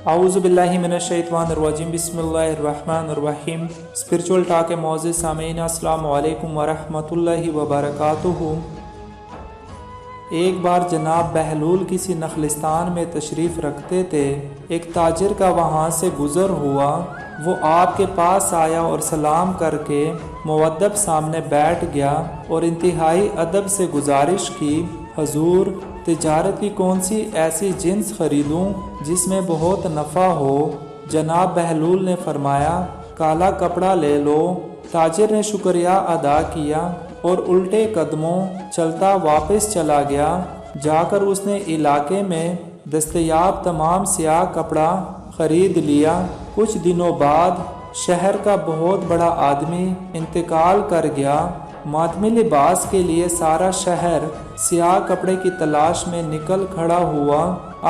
اعوذ باللہ من الشیطان الرجیم، بسم اللہ الرحمن الرحیم۔ اسپرچول ٹاک کے معزز سامعین، السلام علیکم ورحمۃ اللہ وبرکاتہ۔ ایک بار جناب بہلول کسی نخلستان میں تشریف رکھتے تھے۔ ایک تاجر کا وہاں سے گزر ہوا، وہ آپ کے پاس آیا اور سلام کر کے مؤدب سامنے بیٹھ گیا اور انتہائی ادب سے گزارش کی، حضور تجارت کی کون سی ایسی جنس خریدوں جس میں بہت نفع ہو؟ جناب بہلول نے فرمایا، کالا کپڑا لے لو۔ تاجر نے شکریہ ادا کیا اور الٹے قدموں چلتا واپس چلا گیا۔ جا کر اس نے علاقے میں دستیاب تمام سیاہ کپڑا خرید لیا۔ کچھ دنوں بعد شہر کا بہت بڑا آدمی انتقال کر گیا۔ ماتمی لباس کے لیے سارا شہر سیاہ کپڑے کی تلاش میں نکل کھڑا ہوا۔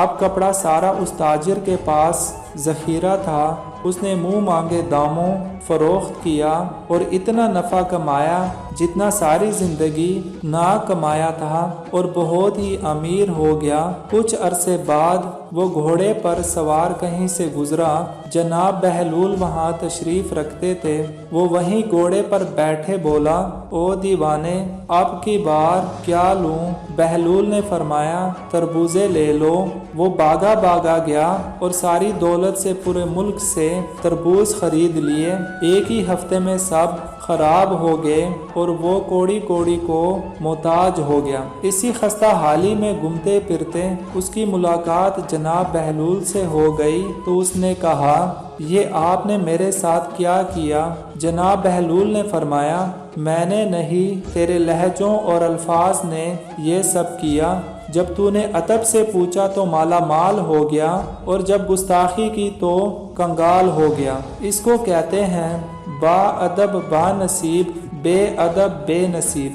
اب کپڑا سارا اس تاجر کے پاس ذخیرہ تھا۔ اس نے منہ مانگے داموں فروخت کیا اور اتنا نفع کمایا جتنا ساری زندگی نہ کمایا تھا، اور بہت ہی امیر ہو گیا۔ کچھ عرصے بعد وہ گھوڑے پر سوار کہیں سے گزرا۔ جناب بہلول وہاں تشریف رکھتے تھے۔ وہ وہیں گھوڑے پر بیٹھے بولا، او دیوانے، اب کی بار کیا لوں؟ بہلول نے فرمایا، تربوزے لے لو۔ وہ باغا گیا اور ساری دولت سے پورے ملک سے تربوز خرید لیے۔ ایک ہی ہفتے میں سب خراب ہو گئے اور وہ کوڑی کو محتاج ہو گیا۔ اسی خستہ حالی میں گھومتے پھرتے اس کی ملاقات جناب بہلول سے ہو گئی تو اس نے کہا، یہ آپ نے میرے ساتھ کیا کیا؟ جناب بہلول نے فرمایا، میں نے نہیں، تیرے لہجوں اور الفاظ نے یہ سب کیا۔ جب تو نے ادب سے پوچھا تو مالا مال ہو گیا، اور جب گستاخی کی تو کنگال ہو گیا۔ اس کو کہتے ہیں با ادب با نصیب، بے ادب بے نصیب۔